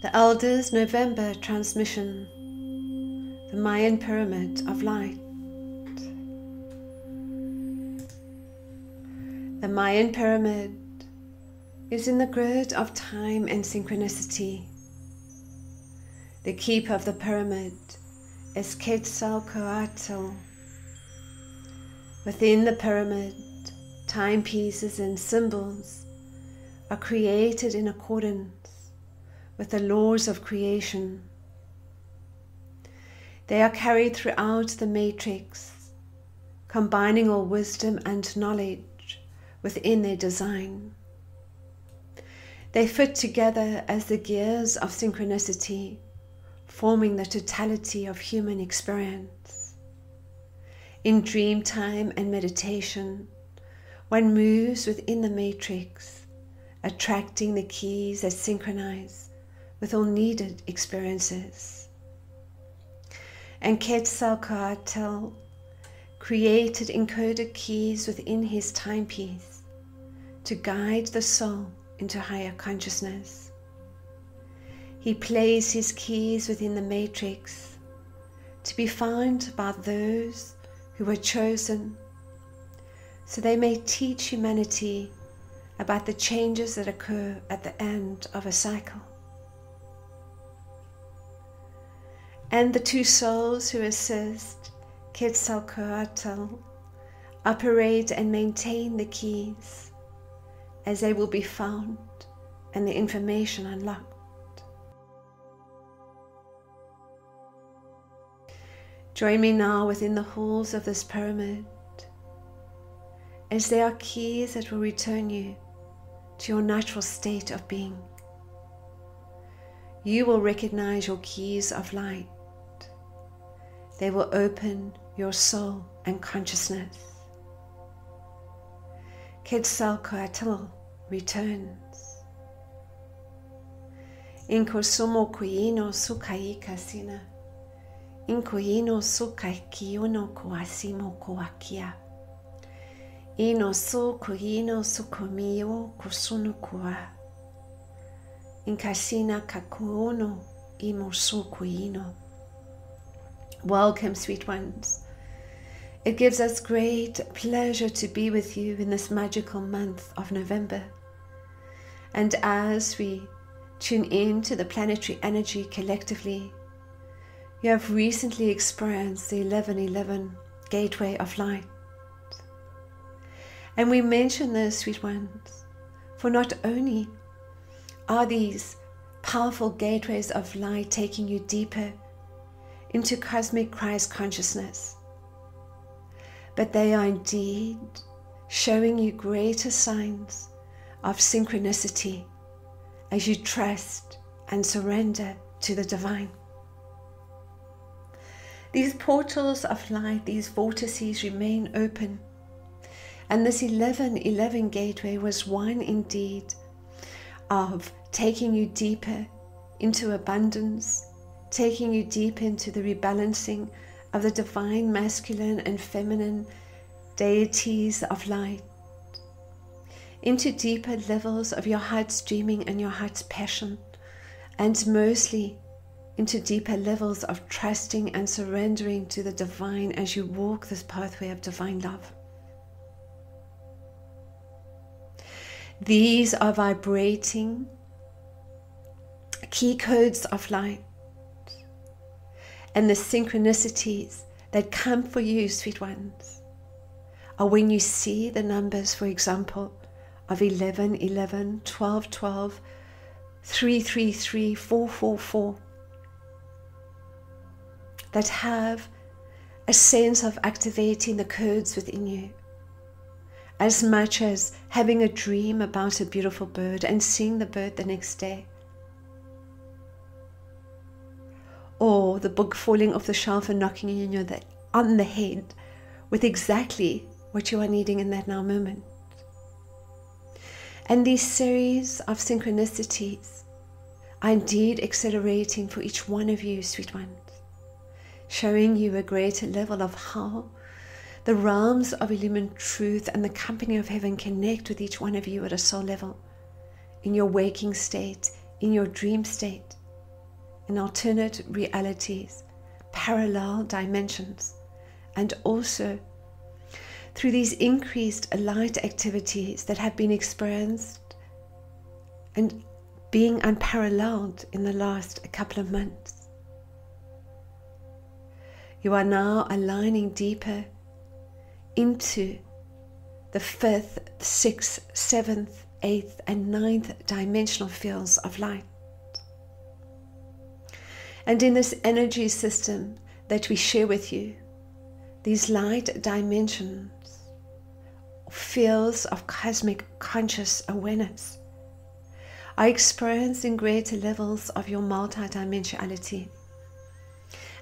The Elders November transmission, the Mayan pyramid of light. The Mayan pyramid is in the grid of time and synchronicity. The keeper of the pyramid is Quetzalcoatl. Within the pyramid, timepieces and symbols are created in accordance with the laws of creation. They are carried throughout the matrix, combining all wisdom and knowledge within their design. They fit together as the gears of synchronicity, forming the totality of human experience. In dreamtime and meditation, one moves within the matrix, attracting the keys that synchronize with all needed experiences. And Quetzalcoatl created encoded keys within his timepiece to guide the soul into higher consciousness. He placed his keys within the matrix to be found by those who were chosen, so they may teach humanity about the changes that occur at the end of a cycle. And the two souls who assist Quetzalcoatl operate and maintain the keys as they will be found and the information unlocked. Join me now within the halls of this pyramid, as there are keys that will return you to your natural state of being. You will recognize your keys of light. They will open your soul and consciousness. Quetzalcoatl returns. Inkosumo kuino sukai kasina. Inkoino sukai kiono koasimo koakia. Ino so kuino sukomio kusunu kua. Inkasina kakuono imo so kuino. Welcome, sweet ones. It gives us great pleasure to be with you in this magical month of November. And as we tune in to the planetary energy collectively, you have recently experienced the 1111 gateway of light. And we mention this, sweet ones, for not only are these powerful gateways of light taking you deeper into cosmic Christ consciousness, but they are indeed showing you greater signs of synchronicity as you trust and surrender to the divine. These portals of light, these vortices remain open, and this 1111 gateway was one indeed of taking you deeper into abundance, taking you deep into the rebalancing of the divine masculine and feminine deities of light, into deeper levels of your heart's dreaming and your heart's passion, and mostly into deeper levels of trusting and surrendering to the divine as you walk this pathway of divine love. These are vibrating key codes of light, and the synchronicities that come for you, sweet ones, are when you see the numbers, for example, of 11, 11, 12, 12, 3, 3, 3, 4, 4, 4, that have a sense of activating the codes within you, as much as having a dream about a beautiful bird and seeing the bird the next day, or the book falling off the shelf and knocking you on the head with exactly what you are needing in that now moment. And these series of synchronicities are indeed accelerating for each one of you, sweet ones, showing you a greater level of how the realms of illumined truth and the company of heaven connect with each one of you at a soul level, in your waking state, in your dream state, in alternate realities, parallel dimensions, and also through these increased light activities that have been experienced and being unparalleled in the last couple of months. You are now aligning deeper into the 5th, 6th, 7th, 8th, and 9th dimensional fields of light. And in this energy system that we share with you, these light dimensions, fields of cosmic conscious awareness, are experiencing greater levels of your multidimensionality,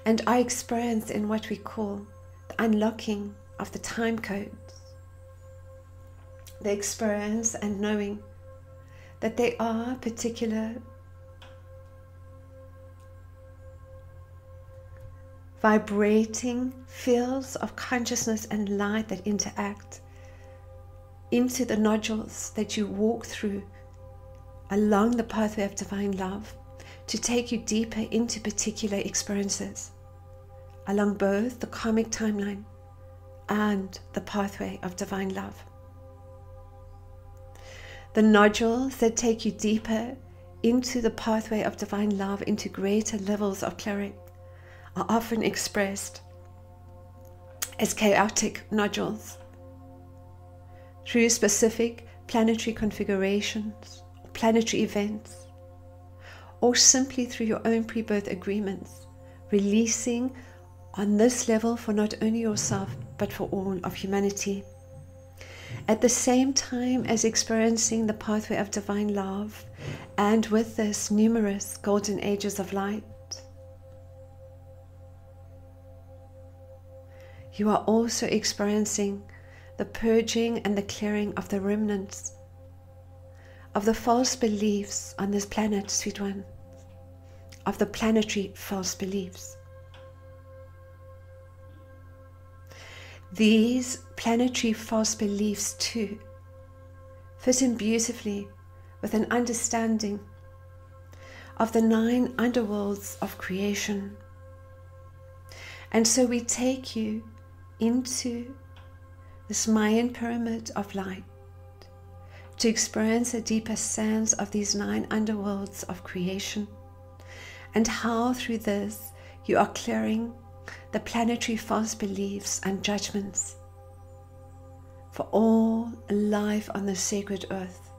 and are experienced in what we call the unlocking of the time codes, the experience and knowing that there are particular vibrating fields of consciousness and light that interact into the nodules that you walk through along the pathway of divine love to take you deeper into particular experiences along both the karmic timeline and the pathway of divine love. The nodules that take you deeper into the pathway of divine love, into greater levels of clearing, are often expressed as chaotic nodules through specific planetary configurations, or planetary events, or simply through your own pre-birth agreements, releasing on this level for not only yourself but for all of humanity. At the same time as experiencing the pathway of divine love, and with this numerous golden ages of light, you are also experiencing the purging and the clearing of the remnants of the false beliefs on this planet, sweet one, of the planetary false beliefs. These planetary false beliefs too fit in beautifully with an understanding of the 9 underworlds of creation. And so we take you into this Mayan pyramid of light to experience the deeper sense of these 9 underworlds of creation, and how through this you are clearing the planetary false beliefs and judgments for all life on the sacred earth,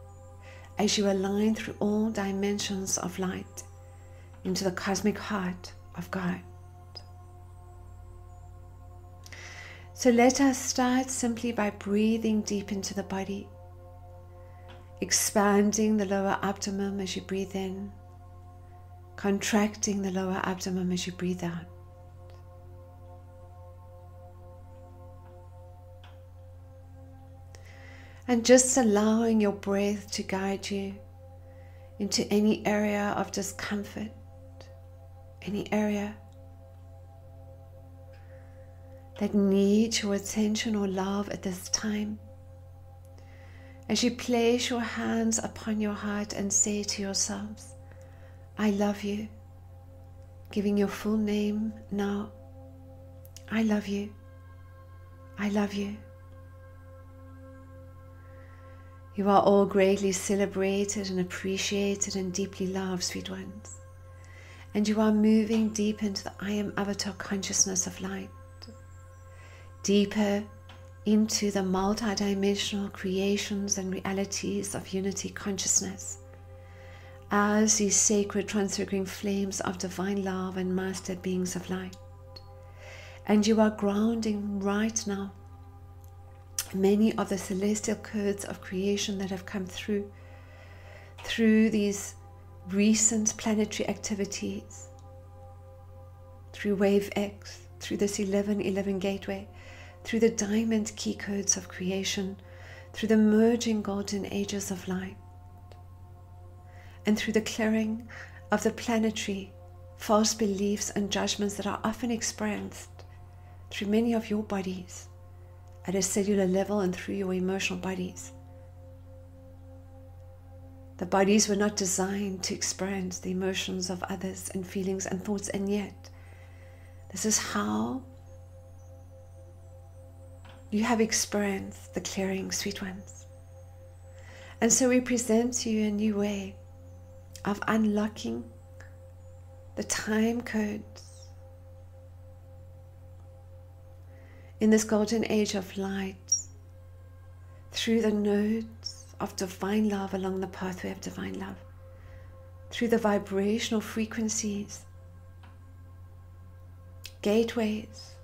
as you align through all dimensions of light into the cosmic heart of God. So let us start simply by breathing deep into the body, expanding the lower abdomen as you breathe in, contracting the lower abdomen as you breathe out. And just allowing your breath to guide you into any area of discomfort, any area that needs your attention or love at this time. As you place your hands upon your heart and say to yourselves, I love you, giving your full name now. I love you. I love you. You are all greatly celebrated and appreciated and deeply loved, sweet ones. And you are moving deep into the I am avatar consciousness of light, deeper into the multidimensional creations and realities of unity consciousness, as these sacred transfiguring flames of divine love and master beings of light. And you are grounding right now many of the celestial codes of creation that have come through these recent planetary activities, through Wave X, through this 1111 gateway, through the diamond key codes of creation, through the merging golden ages of light, and through the clearing of the planetary false beliefs and judgments that are often experienced through many of your bodies at a cellular level and through your emotional bodies. The bodies were not designed to experience the emotions of others and feelings and thoughts, and yet this is how you have experienced the clearing, sweet ones. And so we present to you a new way of unlocking the time codes in this golden age of light through the nodes of divine love along the pathway of divine love, through the vibrational frequencies, gateways,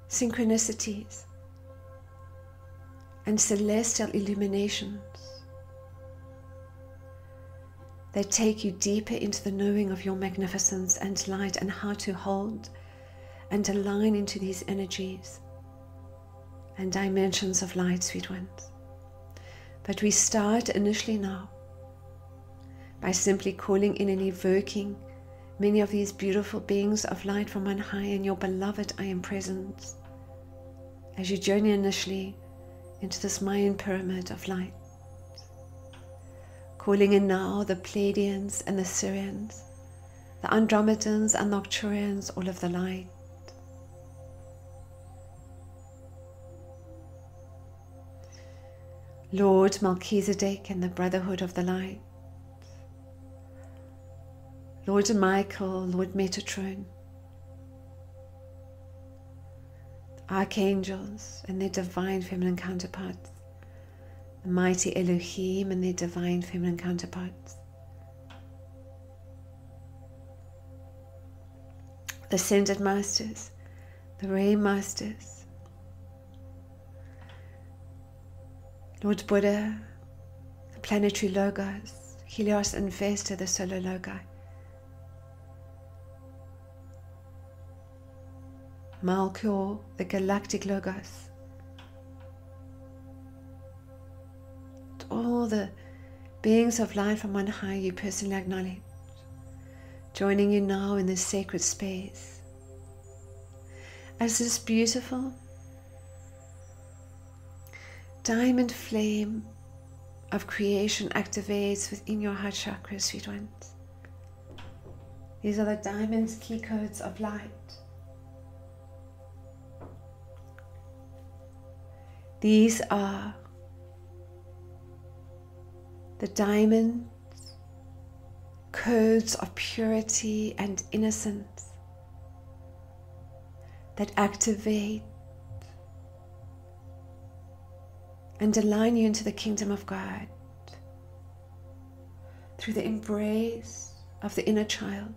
synchronicities, and celestial illuminations that take you deeper into the knowing of your magnificence and light, and how to hold and align into these energies and dimensions of light, sweet ones. But we start initially now by simply calling in and evoking many of these beautiful beings of light from on high in your beloved I Am presence as you journey initially into this Mayan pyramid of light. Calling in now the Pleiadians and the Sirians, the Andromedans and the Arcturians, all of the light. Lord Melchizedek and the Brotherhood of the Light, Lord Michael, Lord Metatron, Archangels and their divine feminine counterparts, the mighty Elohim and their divine feminine counterparts, the Ascended Masters, the Ray Masters, Lord Buddha, the planetary Logos, Helios and Vesta, the solar Logi, Malkor, the galactic Logos, all the beings of light from on high you personally acknowledge, joining you now in this sacred space as this beautiful diamond flame of creation activates within your heart chakra, sweet ones. These are the diamond key codes of light. These are the diamond codes of purity and innocence that activate and align you into the kingdom of God through the embrace of the inner child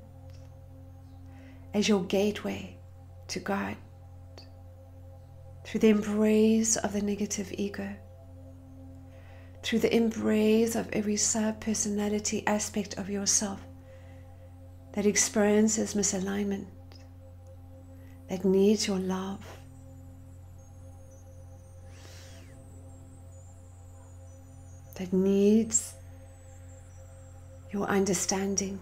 as your gateway to God, through the embrace of the negative ego, through the embrace of every sub-personality aspect of yourself that experiences misalignment, that needs your love, that needs your understanding.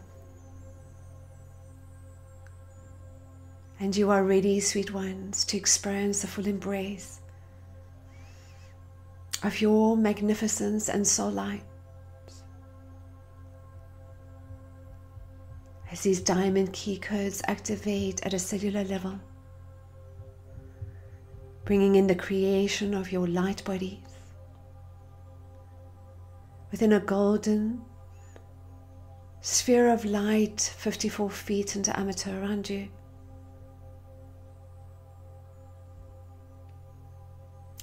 And you are ready, sweet ones, to experience the full embrace of your magnificence and soul light as these diamond key codes activate at a cellular level, bringing in the creation of your light bodies within a golden sphere of light 54 feet in diameter around you.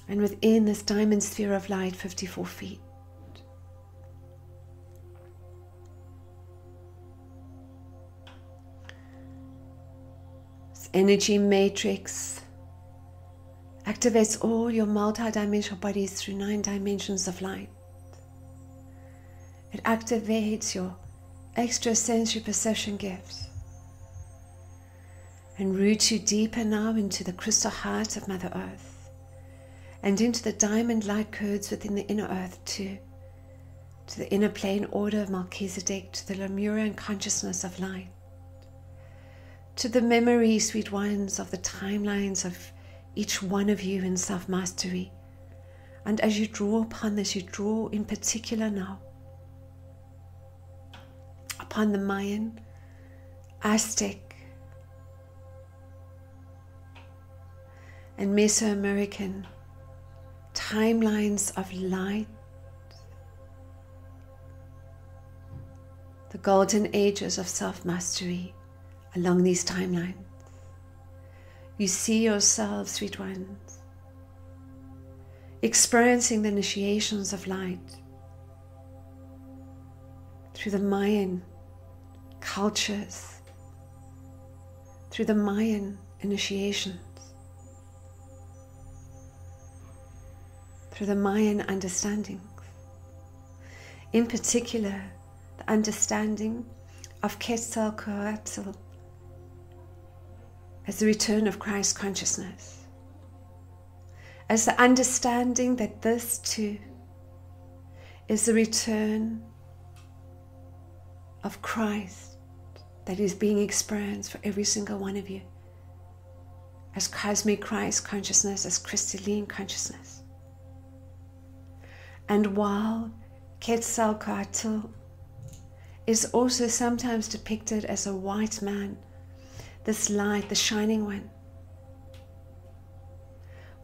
And within this diamond sphere of light 54 feet, this energy matrix activates all your multi-dimensional bodies through 9 dimensions of light. It activates your extrasensory perception gifts and roots you deeper now into the crystal heart of Mother Earth and into the diamond light codes within the inner earth too, to the inner plane order of Melchizedek, to the Lemurian consciousness of light, to the memory, sweet ones, of the timelines of each one of you in self-mastery. And as you draw upon this, you draw in particular now upon the Mayan, Aztec, and Mesoamerican timelines of light, the golden ages of self-mastery along these timelines. You see yourselves, sweet ones, experiencing the initiations of light through the Mayan cultures, through the Mayan initiations, through the Mayan understandings. In particular, the understanding of Quetzalcoatl as the return of Christ consciousness, as the understanding that this too is the return of Christ that is being experienced for every single one of you as cosmic Christ consciousness, as crystalline consciousness. And while Quetzalcoatl is also sometimes depicted as a white man, this light, the shining one,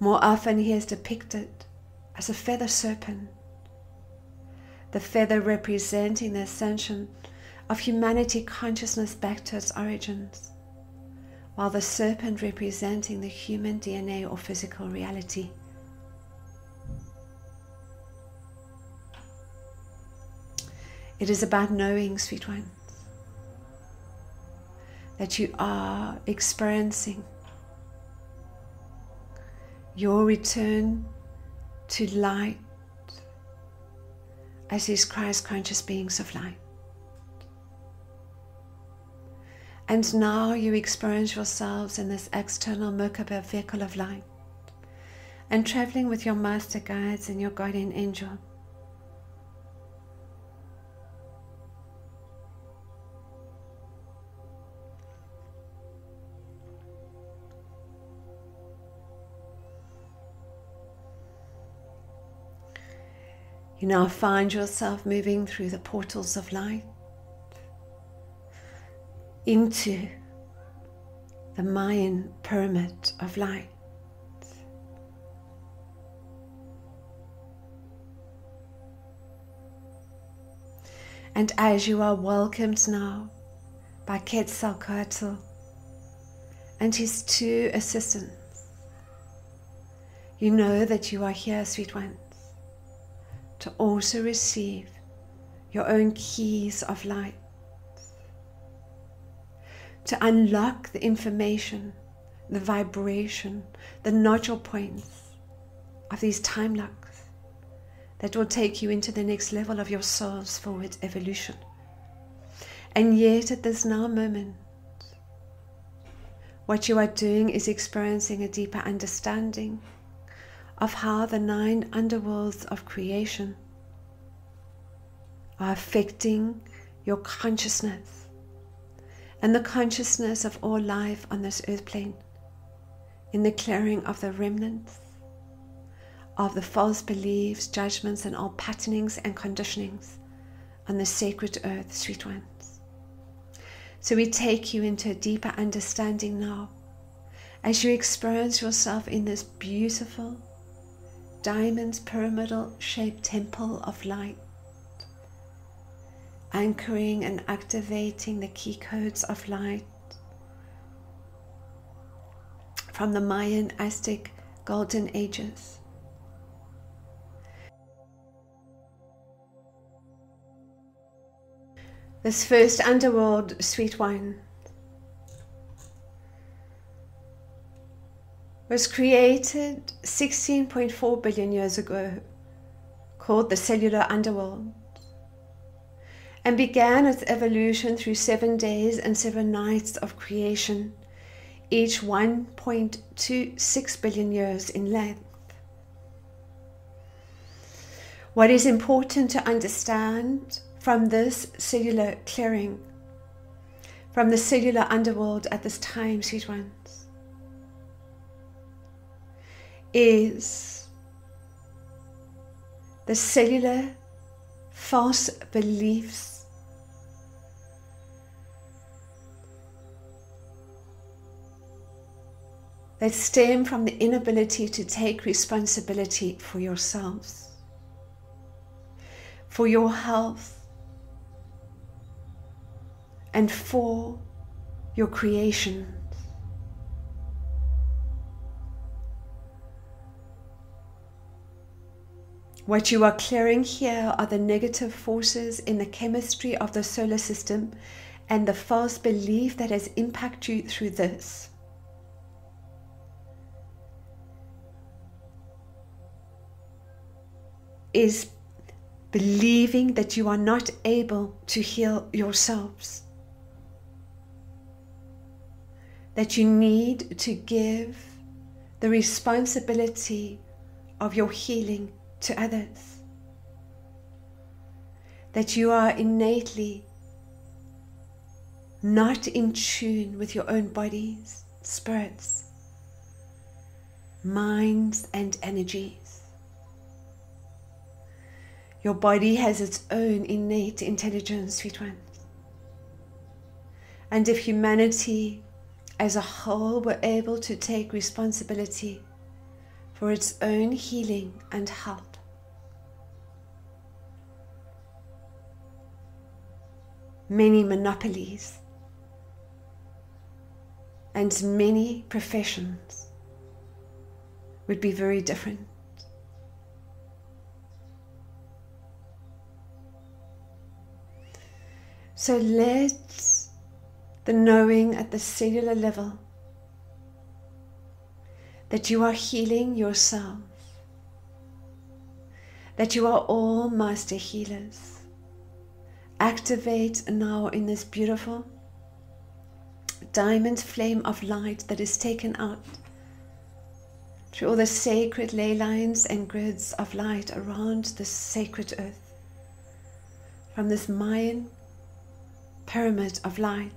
more often he is depicted as a feather serpent, the feather representing the ascension of humanity consciousness back to its origins, while the serpent representing the human DNA or physical reality. It is about knowing, sweet ones, that you are experiencing your return to light as these Christ conscious beings of light. And now you experience yourselves in this external Merkaba vehicle of light and traveling with your master guides and your guardian angel. You now find yourself moving through the portals of light into the Mayan pyramid of light. And as you are welcomed now by Quetzalcoatl and his two assistants, you know that you are here, sweet ones, to also receive your own keys of light, to unlock the information, the vibration, the nodule points of these time locks that will take you into the next level of your soul's forward evolution. And yet at this now moment, what you are doing is experiencing a deeper understanding of how the 9 underworlds of creation are affecting your consciousness and the consciousness of all life on this earth plane, in the clearing of the remnants of the false beliefs, judgments, and all patternings and conditionings on the sacred earth, sweet ones. So we take you into a deeper understanding now as you experience yourself in this beautiful diamond pyramidal shaped temple of light, anchoring and activating the key codes of light from the Mayan, Aztec, golden ages. This first underworld, sweet one, was created 16.4 billion years ago, called the cellular underworld, and began its evolution through 7 days and 7 nights of creation, each 1.26 billion years in length. What is important to understand from this cellular clearing, from the cellular underworld at this time, sweet ones, is the cellular false beliefs that stem from the inability to take responsibility for yourselves, for your health, and for your creation. What you are clearing here are the negative forces in the chemistry of the solar system and the false belief that has impacted you through this. Is believing that you are not able to heal yourselves, that you need to give the responsibility of your healing to others, that you are innately not in tune with your own bodies, spirits, minds, and energies. Your body has its own innate intelligence, sweet ones. And if humanity as a whole were able to take responsibility for its own healing and health, many monopolies and many professions would be very different. So let the knowing at the cellular level that you are healing yourself, that you are all master healers, activate now in this beautiful diamond flame of light that is taken out through all the sacred ley lines and grids of light around this sacred earth, from this Mayan pyramid of light.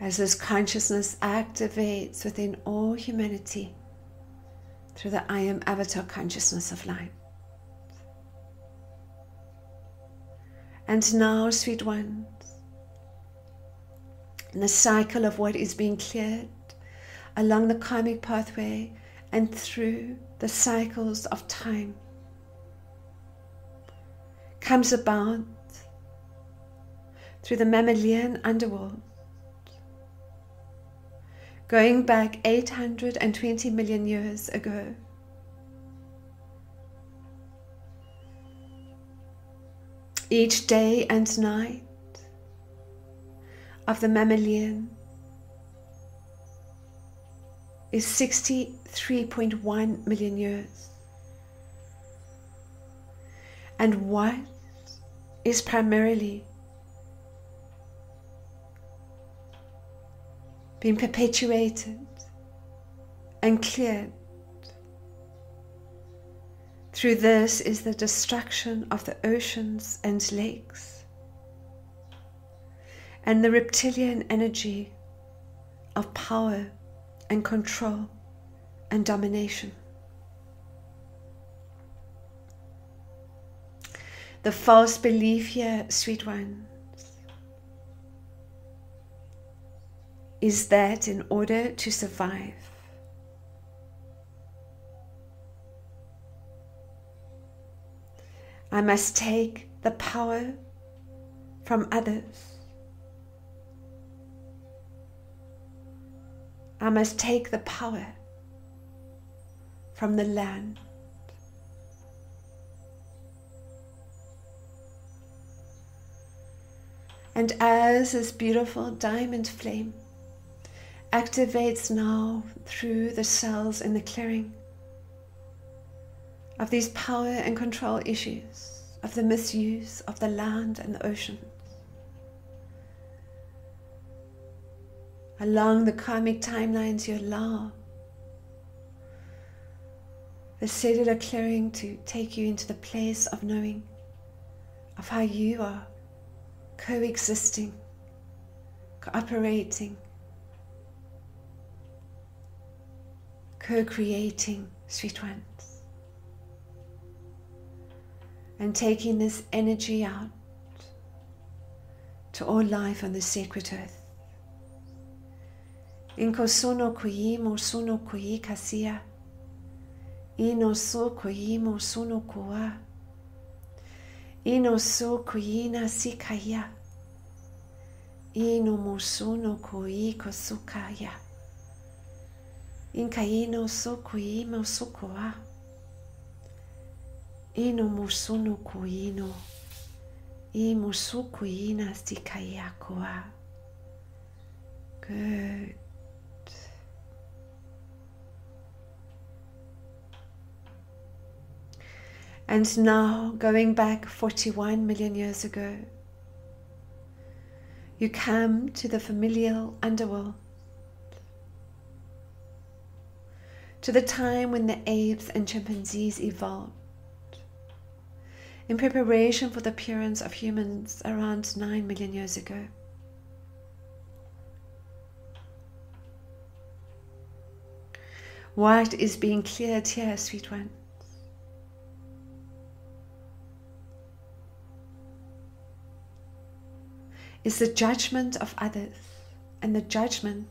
As this consciousness activates within all humanity through the I Am Avatar consciousness of light. And now, sweet ones, in the cycle of what is being cleared along the karmic pathway and through the cycles of time, comes about through the mammalian underworld, going back 820 million years ago. Each day and night of the mammalian is 63.1 million years. And what is primarily being perpetuated and cleared through this is the destruction of the oceans and lakes and the reptilian energy of power and control and domination. The false belief here, sweet ones, is that in order to survive, I must take the power from others. I must take the power from the land. And as this beautiful diamond flame activates now through the cells in the clearing of these power and control issues, of the misuse of the land and the oceans, along the karmic timelines, you allow the cellular clearing to take you into the place of knowing of how you are coexisting, cooperating, co-creating, sweet ones. and taking this energy out to all life on the sacred earth. Inko suno kui mo suno kui kasia. Ino so kui mo suno kua. Ino so kui na sikaya. Ino mo suno kui kosukaya. Inka ino so kui mo sukua. Ino mo suno kui no. Imo su kui na sikaya kua. Good. And now, going back 41 million years ago, you come to the familial underworld, to the time when the apes and chimpanzees evolved, in preparation for the appearance of humans around 9 million years ago. What is being cleared here, sweet one? Is the judgment of others and the judgment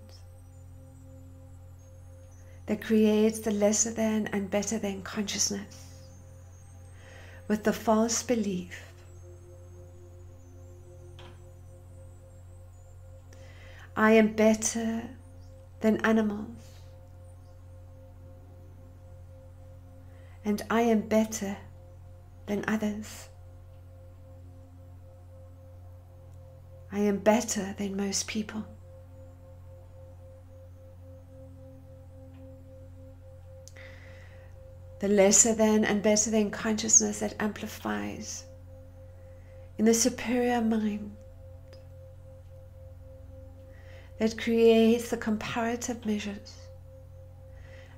that creates the lesser than and better than consciousness with the false belief I am better than animals and I am better than others. I am better than most people. The lesser than and better than consciousness that amplifies in the superior mind, that creates the comparative measures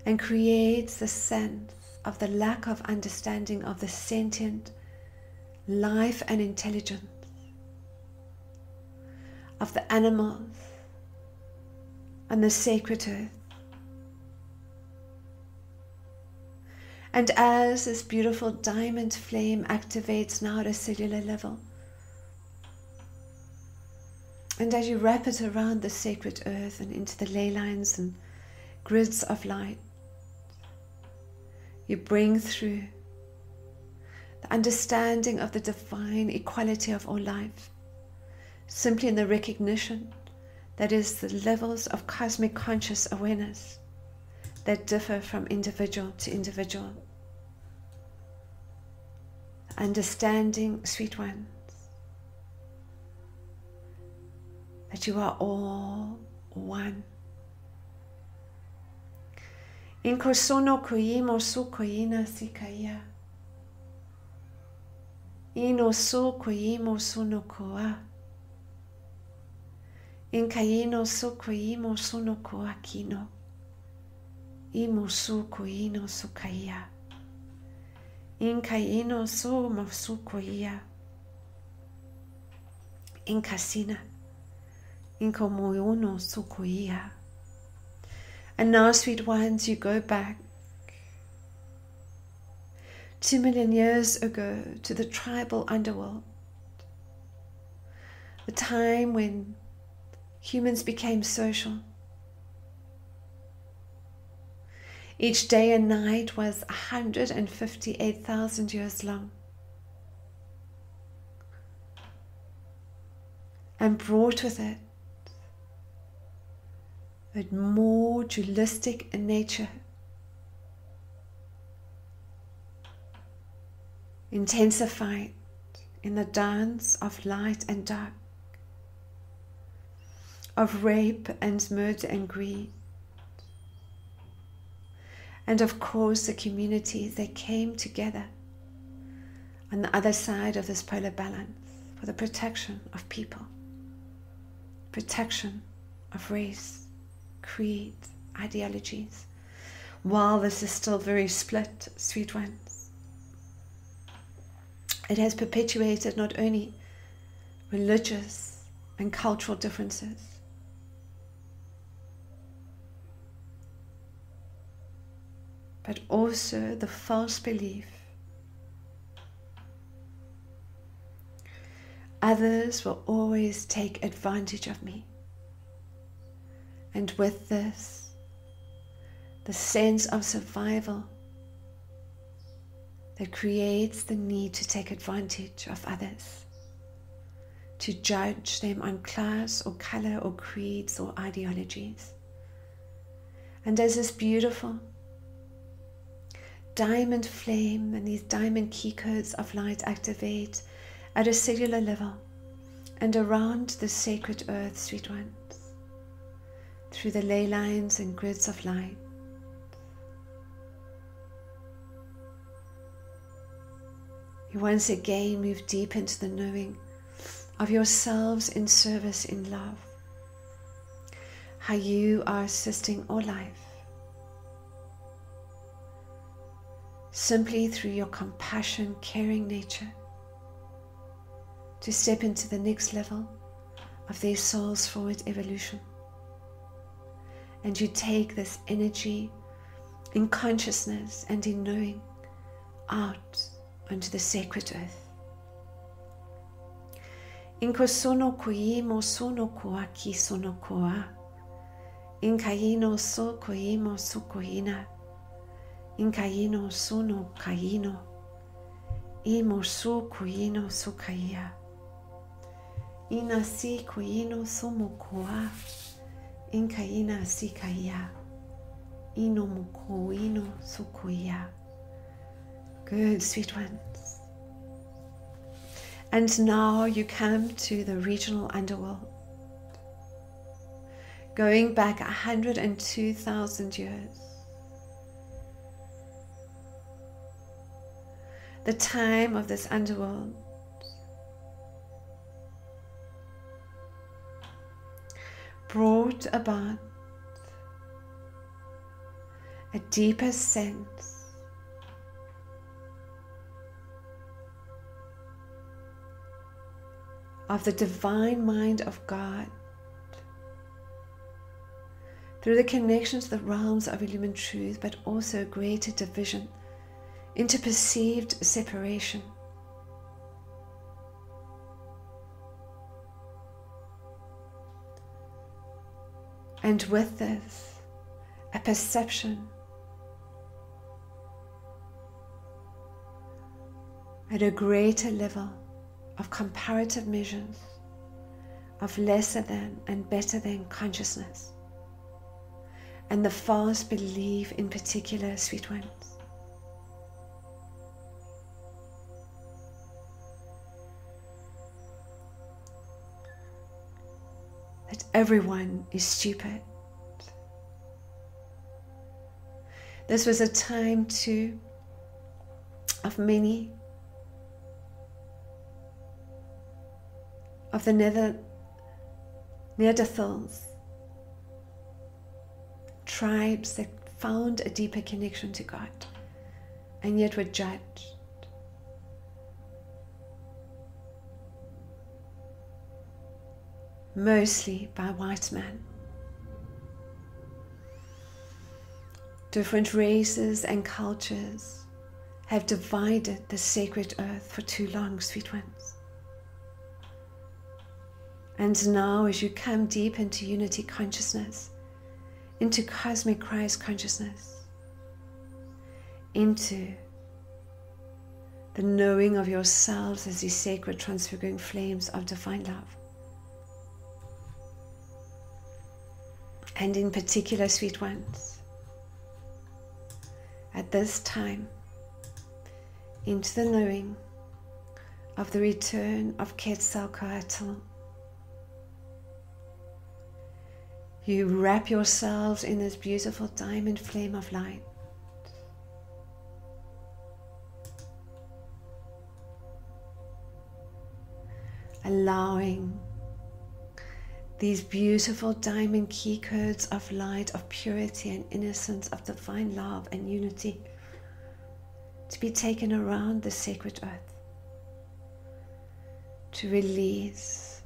and creates the sense of the lack of understanding of the sentient life and intelligence of the animals on the sacred earth. And as this beautiful diamond flame activates now at a cellular level, and as you wrap it around the sacred earth and into the ley lines and grids of light, you bring through the understanding of the divine equality of all life, simply in the recognition that is the levels of cosmic conscious awareness that differ from individual to individual. Understanding, sweet ones, that you are all one. Inko sono koimo su koina sikaya. Ino so koimo suno koa. Inkaino so koimo suno koa kino. Imo su koino sukaya. Inkaino so masu koia. Inkasina. Inko moyono su koia. And now, sweet ones, you go back 2 million years ago to the tribal underworld, the time when humans became social. Each day and night was 158,000 years long, and brought with it a more dualistic nature, intensified in the dance of light and dark, of rape and murder and greed, and of course the communities that came together on the other side of this polar balance for the protection of people, protection of race, creed, ideologies. While this is still very split, sweet ones, it has perpetuated not only religious and cultural differences, but also the false belief Others will always take advantage of me. And with this, the sense of survival that creates the need to take advantage of others, to judge them on class or color or creeds or ideologies. And as this beautiful diamond flame and these diamond key codes of light activate at a cellular level and around the sacred earth, sweet ones, through the ley lines and grids of light, you once again move deep into the knowing of yourselves in service, in love, how you are assisting all life simply through your compassion, caring nature to step into the next level of their soul's forward evolution. And you take this energy in consciousness and in knowing out onto the sacred earth. Inko sono koimo sono koa ki sono koa. Inkaino so koimo su koina. Inkaino sono kaino. Imo su koino su kaia. Ina si koino somo koa. Inkaina si kaia. Ino mo koino su koia. Good, sweet ones. And now you come to the regional underworld, going back 102,000 years. The time of this underworld brought about a deeper sense of the divine mind of God through the connection to the realms of illumined truth, but also greater division into perceived separation. And with this, a perception at a greater level of comparative measures of lesser than and better than consciousness, and the false belief in particular, sweet ones, that everyone is stupid. This was a time too of many of the Neanderthals, tribes that found a deeper connection to God and yet were judged. Mostly by white men. Different races and cultures have divided the sacred earth for too long, sweet ones. And now as you come deep into unity consciousness, into cosmic Christ consciousness, into the knowing of yourselves as these sacred transfiguring flames of divine love, and in particular, sweet ones, at this time, into the knowing of the return of Quetzalcoatl, you wrap yourselves in this beautiful diamond flame of light. Allowing these beautiful diamond key codes of light, of purity and innocence, of divine love and unity to be taken around the sacred earth, to release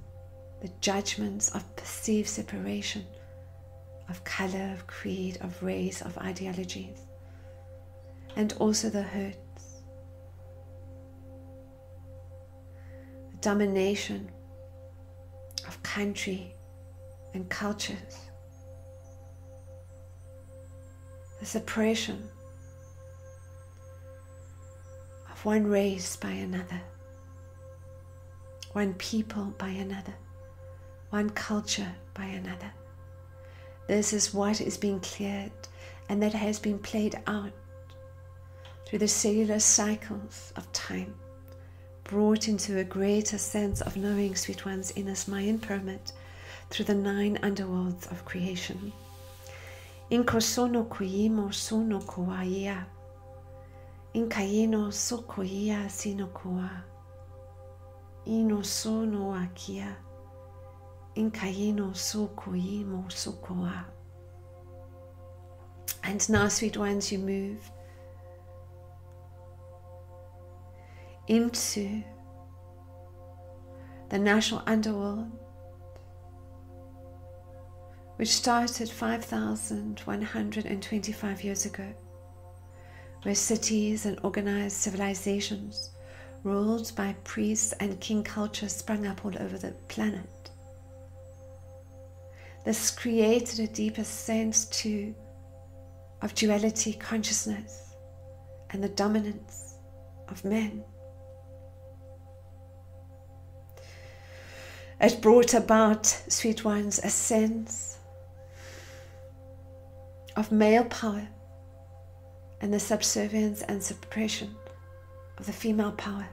the judgments of perceived separation, of color, of creed, of race, of ideologies, and also the hurts, the domination of country and cultures, the suppression of one race by another, one people by another, one culture by another. This is what is being cleared, and that has been played out through the cellular cycles of time, brought into a greater sense of knowing, sweet ones, in this Mayan pyramid, through the 9 underworlds of creation. Inko sono kuimo sono kuaia. Inkaino sokoia sino kua. Ino sono akia. Inkaino sokoimo sokoa. And now, sweet ones, you move into the national underworld, which started 5,125 years ago, where cities and organized civilizations ruled by priests and king culture sprung up all over the planet. This created a deeper sense too of duality consciousness and the dominance of men. It brought about, sweet ones, a sense of male power and the subservience and suppression of the female power.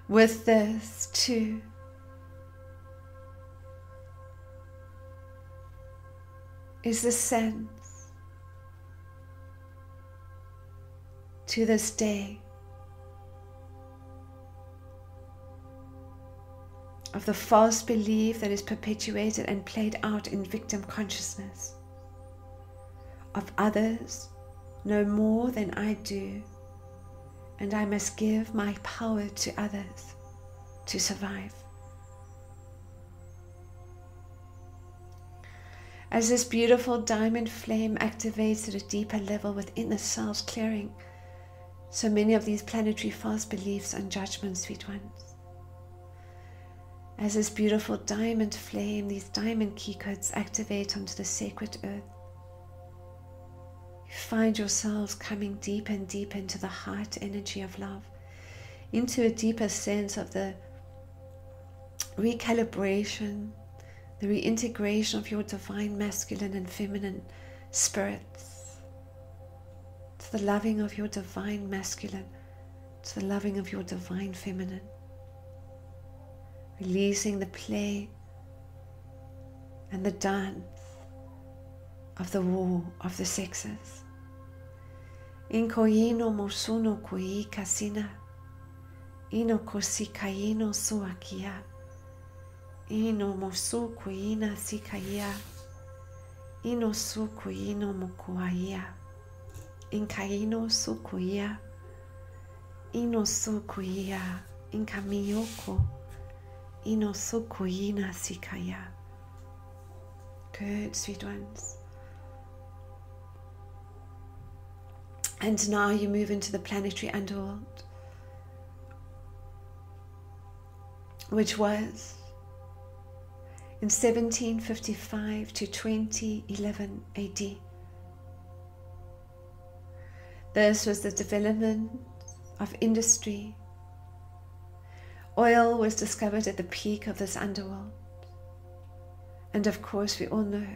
With this too, is the sense to this day of the false belief that is perpetuated and played out in victim consciousness of others know more than I do, and I must give my power to others to survive. As this beautiful diamond flame activates at a deeper level within the cells, clearing so many of these planetary false beliefs and judgments, sweet ones. As this beautiful diamond flame, these diamond key codes activate onto the sacred earth, you find yourselves coming deeper and deeper into the heart energy of love, into a deeper sense of the recalibration, the reintegration of your divine masculine and feminine spirits, to the loving of your divine masculine, to the loving of your divine feminine, releasing the play and the dance of the war of the sexes. Inkoino mosuno kui kasina, ino kosikaino suakia, ino mosu kuina sikaya, ino su kuino mokuaya, inkaino su kuia, ino su kuia, inkamiyoko, ino su kuina sikaya. Good, sweet ones. And now you move into the planetary underworld, which was in 1755 to 2011 AD. This was the development of industry. Oil was discovered at the peak of this underworld. And of course, we all know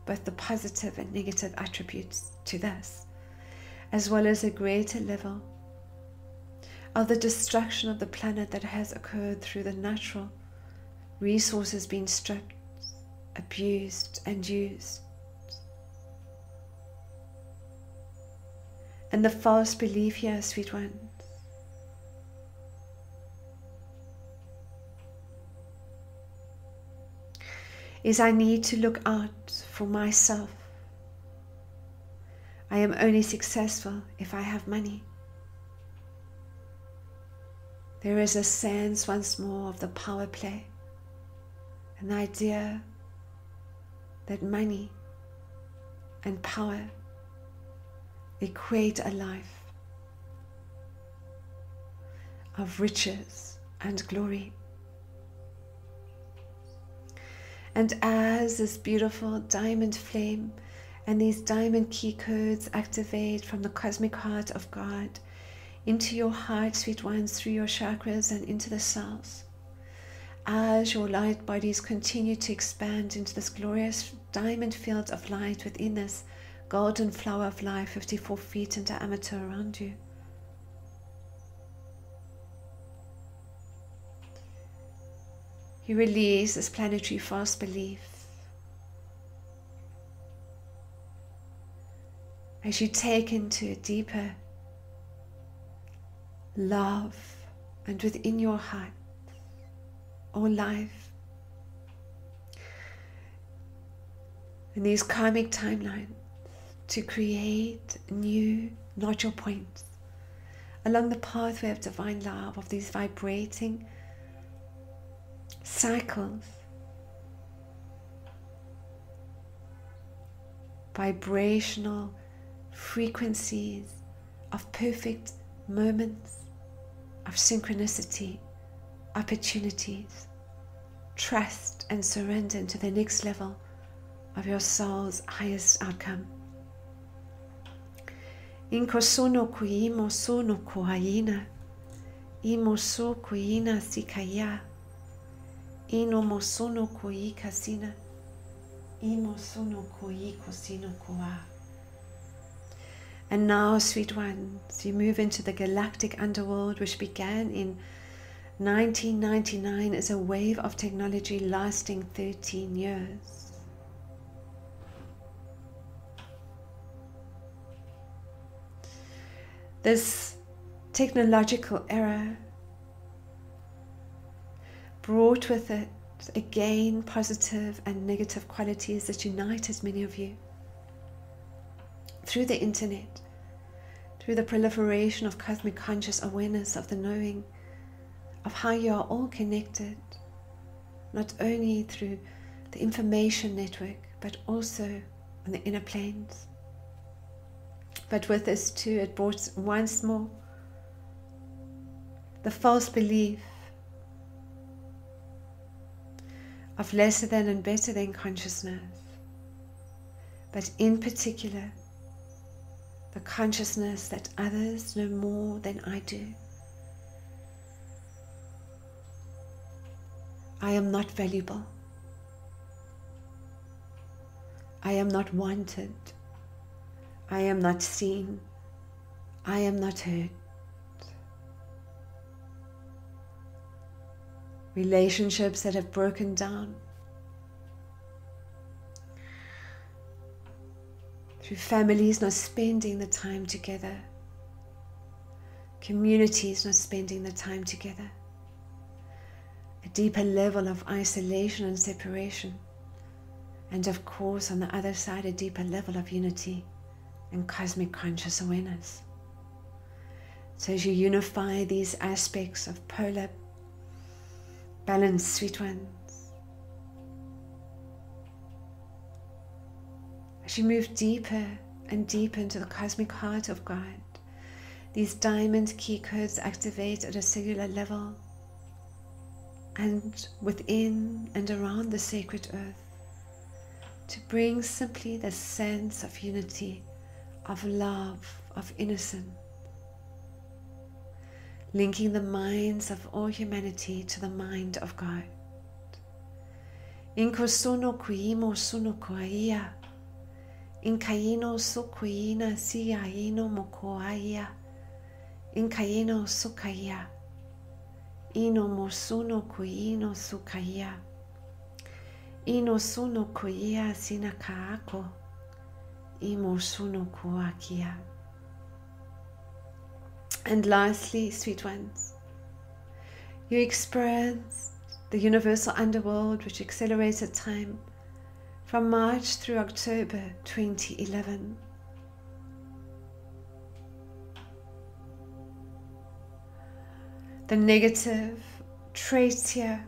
both the positive and negative attributes to this, as well as a greater level of the destruction of the planet that has occurred through the natural resources being stripped, abused, and used. And the false belief here, sweet ones, is I need to look out for myself. I am only successful if I have money. There is a sense once more of the power play, an idea that money and power equate a life of riches and glory. And as this beautiful diamond flame and these diamond key codes activate from the cosmic heart of God into your heart, sweet ones, through your chakras and into the cells, as your light bodies continue to expand into this glorious diamond field of light within this golden flower of life, 54 feet in diameter around you, you release this planetary false belief as you take into a deeper love, and within your heart, all life, and these karmic timelines to create new nodule points along the pathway of divine love, of these vibrating cycles, vibrational frequencies of perfect moments of synchronicity, opportunities, trust and surrender into the next level of your soul's highest outcome. Inko sono kuimo sono kuaina, imo so kuina sikaya, ino mo sono kui kasina, imo sono kui kosino kua. And now, sweet ones, you move into the galactic underworld, which began in 1999 as a wave of technology lasting 13 years. This technological era brought with it again positive and negative qualities that united many of you. Through the internet, through the proliferation of cosmic conscious awareness of the knowing of how you are all connected, not only through the information network, but also on the inner planes. But with this too, it brought once more the false belief of lesser than and better than consciousness, but in particular, the consciousness that others know more than I do. I am not valuable. I am not wanted. I am not seen. I am not heard. Relationships that have broken down through families not spending the time together, communities not spending the time together, a deeper level of isolation and separation, and of course on the other side a deeper level of unity and cosmic conscious awareness. So as you unify these aspects of polar balance, sweet ones, as you move deeper and deeper into the cosmic heart of God, these diamond key codes activate at a cellular level and within and around the sacred earth to bring simply the sense of unity, of love, of innocence, linking the minds of all humanity to the mind of God. Inko sono kuimo sono kuaia, inkaino sukuina siaino mokoaia, inkaino sukaya, ino mosuno kuino sukaya, ino suno kuia sinakaako, imo suno kuakia. And lastly, sweet ones, you experience the universal underworld which accelerated time from March through October 2011. The negative traits here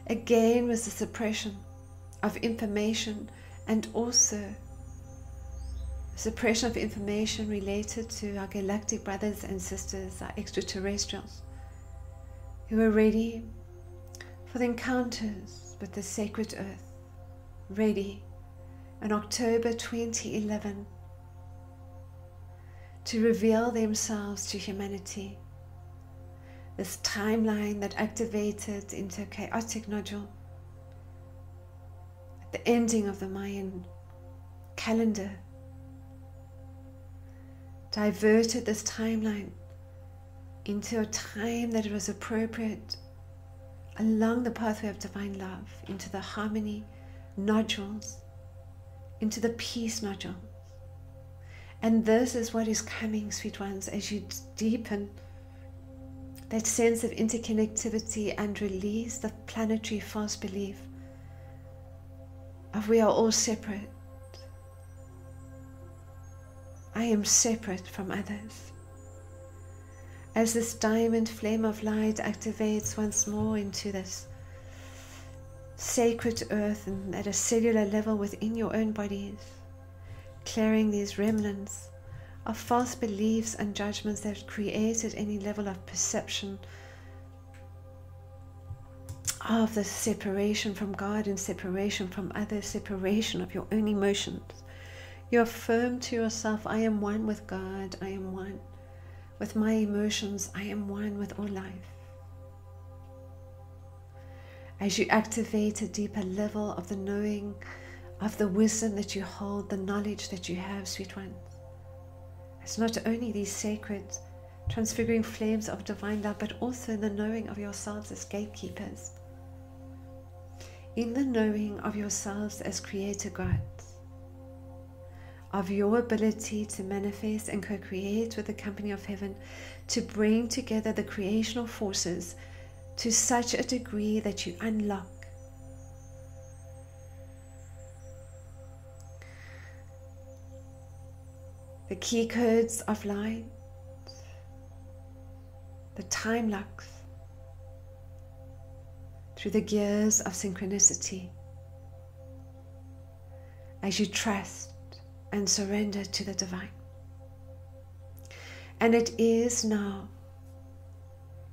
again was the suppression of information and also suppression of information related to our galactic brothers and sisters, our extraterrestrials, who are ready for the encounters with the sacred earth, ready in October 2011 to reveal themselves to humanity. This timeline that activated into a chaotic nodule at the ending of the Mayan calendar, diverted this timeline into a time that it was appropriate along the pathway of divine love, into the harmony nodules, into the peace nodules. And this is what is coming, sweet ones, as you deepen that sense of interconnectivity and release the planetary false belief of we are all separate. I am separate from others. As this diamond flame of light activates once more into this sacred earth and at a cellular level within your own bodies, clearing these remnants of false beliefs and judgments that created any level of perception of the separation from God and separation from others, separation of your own emotions. You affirm to yourself, I am one with God, I am one with my emotions, I am one with all life. As you activate a deeper level of the knowing, of the wisdom that you hold, the knowledge that you have, sweet ones, it's not only these sacred transfiguring flames of divine love, but also the knowing of yourselves as gatekeepers, in the knowing of yourselves as creator gods, of your ability to manifest and co-create with the company of heaven, to bring together the creational forces to such a degree that you unlock the key codes of light, the time locks, through the gears of synchronicity, as you trust and surrender to the divine. And it is now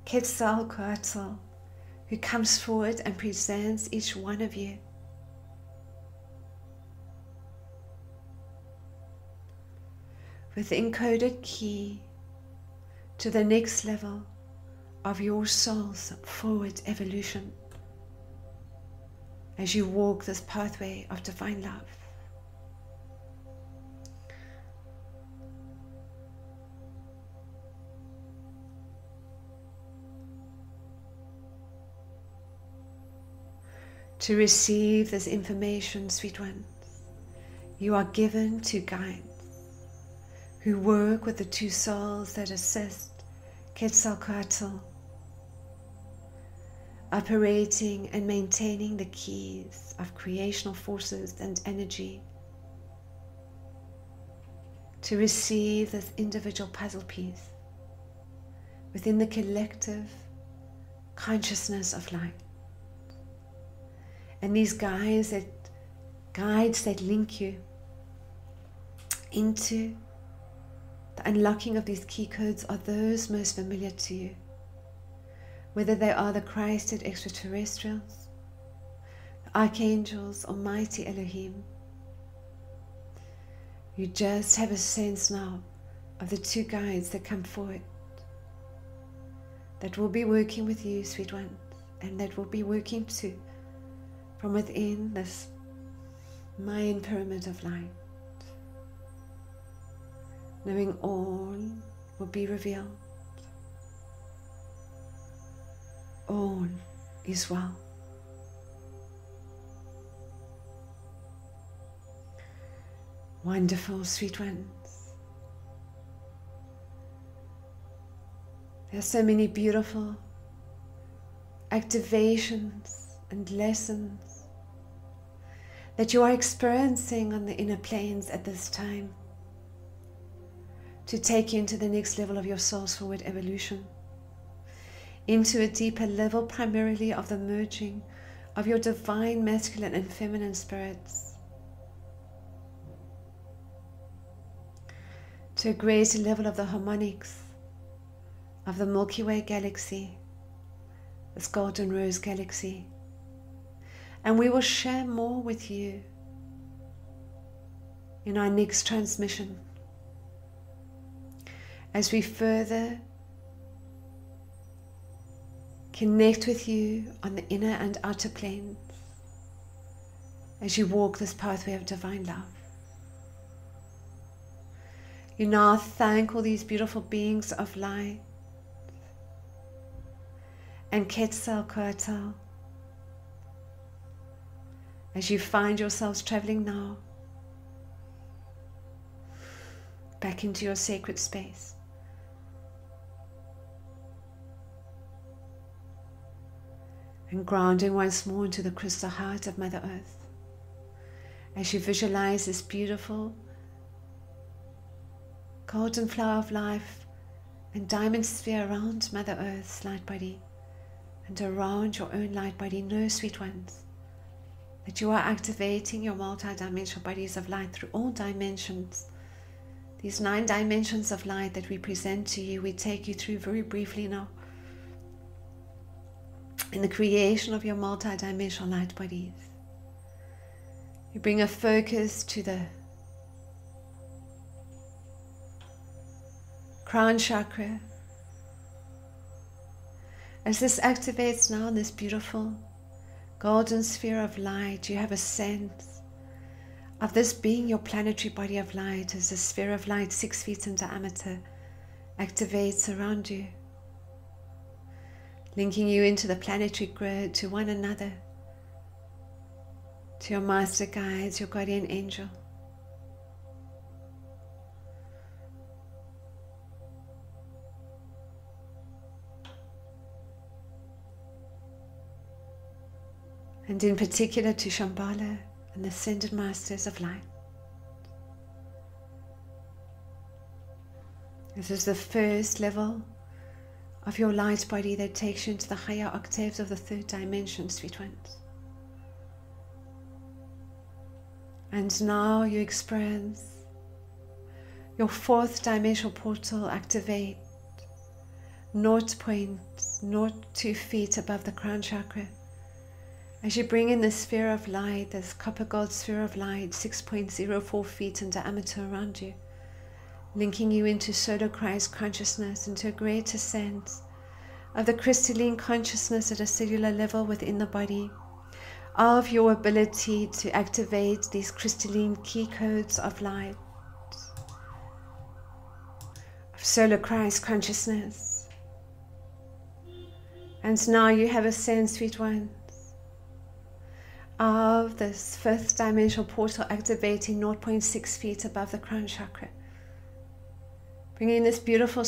Quetzalcoatl who comes forward and presents each one of you with the encoded key to the next level of your soul's forward evolution as you walk this pathway of divine love. To receive this information, sweet ones, you are given two guides who work with the two souls that assist Quetzalcoatl, operating and maintaining the keys of creational forces and energy, to receive this individual puzzle piece within the collective consciousness of light. And these guides that link you into the unlocking of these key codes are those most familiar to you, whether they are the Christed extraterrestrials, the archangels, Almighty Elohim. You just have a sense now of the two guides that come forward, that will be working with you, sweet ones, and that will be working too from within this Mayan pyramid of light, knowing all will be revealed. All is well. Wonderful, sweet ones. There are so many beautiful activations and lessons that you are experiencing on the inner planes at this time to take you into the next level of your soul's forward evolution, into a deeper level primarily of the merging of your divine masculine and feminine spirits, to a greater level of the harmonics of the Milky Way galaxy, this golden rose galaxy. And we will share more with you in our next transmission as we further connect with you on the inner and outer planes as you walk this pathway of divine love. You now thank all these beautiful beings of light and Quetzalcoatl as you find yourselves traveling now back into your sacred space. And grounding once more into the crystal heart of Mother Earth as you visualize this beautiful golden flower of life and diamond sphere around Mother Earth's light body and around your own light body. Know, sweet ones, that you are activating your multi-dimensional bodies of light through all dimensions. These 9 dimensions of light that we present to you, we take you through very briefly now in the creation of your multi-dimensional light bodies. You bring a focus to the crown chakra. As this activates now in this beautiful golden sphere of light, you have a sense of this being your planetary body of light as a sphere of light 6 feet in diameter activates around you, linking you into the planetary grid, to one another, to your master guides, your guardian angel. And in particular to Shambhala and the Ascended Masters of Light. This is the first level of your light body that takes you into the higher octaves of the 3rd dimension, sweet ones. And now you experience your 4th dimensional portal activate 0.02 feet above the crown chakra. As you bring in the sphere of light, this copper gold sphere of light, 6.04 feet in diameter around you, linking you into solar Christ consciousness, into a greater sense of the crystalline consciousness at a cellular level within the body, of your ability to activate these crystalline key codes of light, of solar Christ consciousness. And now you have a sense, sweet ones, of this 5th dimensional portal activating 0.6 feet above the crown chakra, bringing this beautiful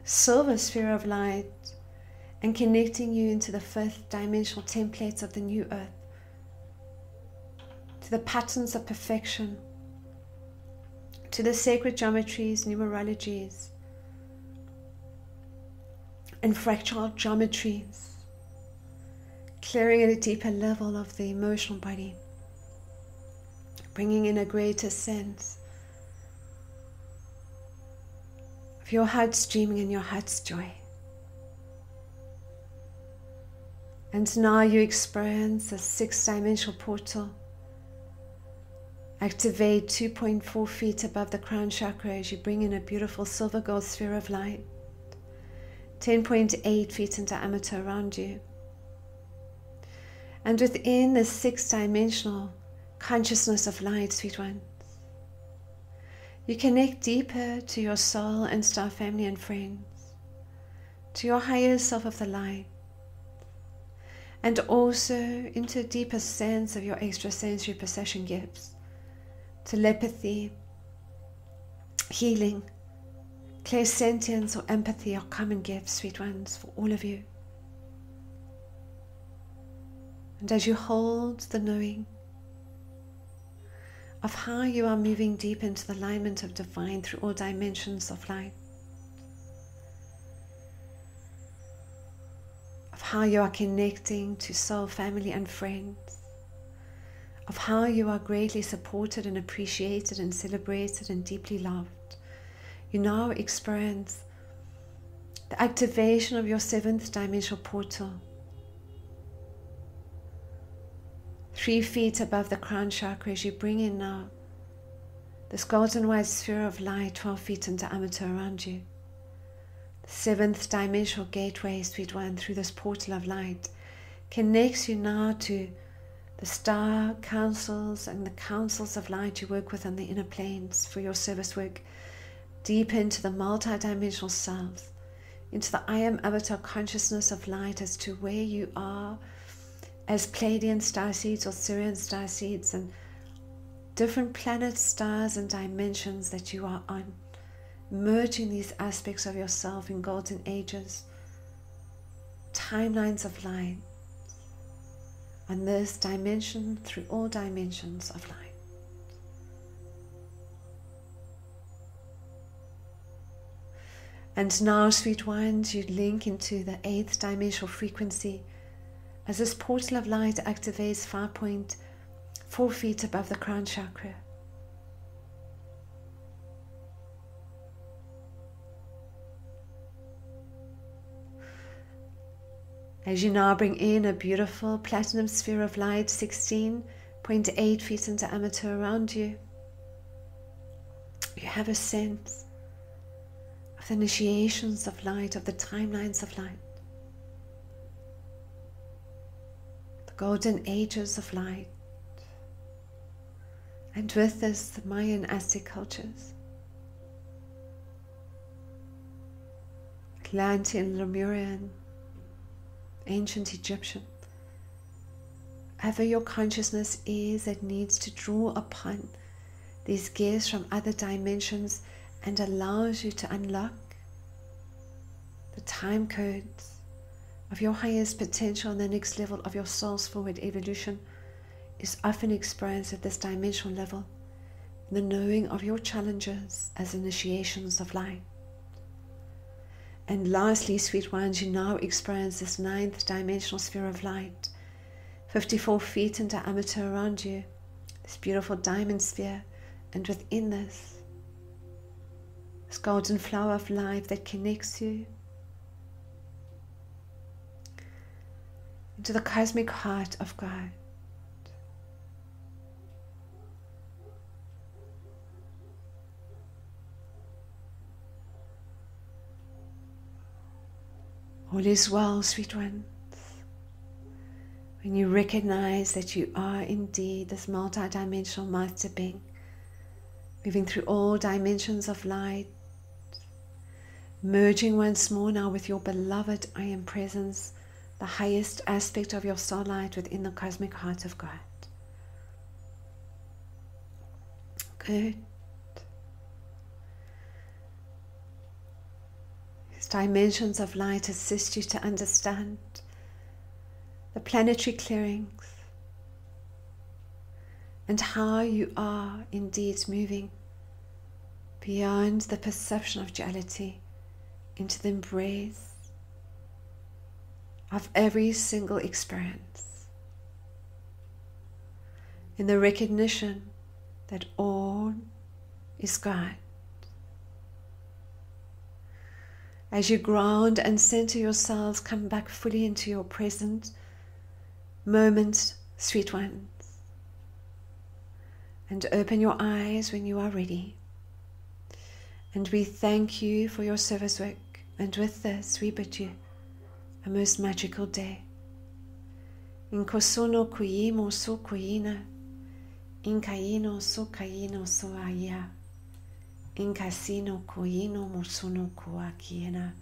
silver sphere of light and connecting you into the 5th dimensional templates of the new earth, to the patterns of perfection, to the sacred geometries, numerologies, and fractal geometries, clearing at a deeper level of the emotional body, bringing in a greater sense of your heart's dreaming and your heart's joy. And now you experience a 6th dimensional portal activate 2.4 feet above the crown chakra as you bring in a beautiful silver gold sphere of light, 10.8 feet in diameter around you. And within the 6th dimensional consciousness of light, sweet ones, you connect deeper to your soul and star family and friends, to your higher self of the light, and also into a deeper sense of your extrasensory perception gifts, telepathy, healing, clairsentience or empathy are common gifts, sweet ones, for all of you. And as you hold the knowing of how you are moving deep into the alignment of divine through all dimensions of light, of how you are connecting to soul, family and friends, of how you are greatly supported and appreciated and celebrated and deeply loved you now experience the activation of your 7th dimensional portal, 3 feet above the crown chakra, as you bring in now this golden white sphere of light 12 feet in diameter around you. The 7th dimensional gateway, sweet one, through this portal of light connects you now to the star councils and the councils of light you work with on the inner planes for your service work, deep into the multi-dimensional selves, into the I am avatar consciousness of light as to where you are as Pleiadian star seeds or Sirian star seeds and different planets, stars and dimensions that you are on, merging these aspects of yourself in golden ages, timelines of light, on this dimension through all dimensions of light. And now, sweet ones, you link into the 8th dimensional frequency as this portal of light activates 5.4 feet above the crown chakra. As you now bring in a beautiful platinum sphere of light 16.8 feet in diameter around you, you have a sense of the initiations of light, of the timelines of light, the golden ages of light, and with this the Mayan Aztec cultures, Atlantean, Lemurian, ancient Egyptian, whatever your consciousness is that needs to draw upon these gifts from other dimensions and allows you to unlock the time codes of your highest potential and the next level of your soul's forward evolution is often experienced at this dimensional level, in the knowing of your challenges as initiations of light. And lastly, sweet ones, you now experience this 9th dimensional sphere of light, 54 feet in diameter around you, this beautiful diamond sphere, and within this golden flower of life that connects you into the cosmic heart of God. All is well, sweet ones, when you recognize that you are indeed this multi-dimensional master being, moving through all dimensions of light, merging once more now with your beloved I Am Presence, the highest aspect of your soul light within the cosmic heart of God. Good. These dimensions of light assist you to understand the planetary clearings and how you are indeed moving beyond the perception of duality into the embrace of every single experience, in the recognition that all is God. As you ground and center yourselves, come back fully into your present moment, sweet ones, and open your eyes when you are ready. And we thank you for your service work, and with this we bid you a most magical day. In kosono kuyimo so kuyina, in kaino so kaino so aya, in kasino kuyino mosono kua kiena,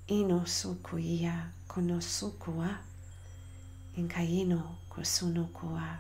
ino so kuya konosu kua, in kaino kosono kua.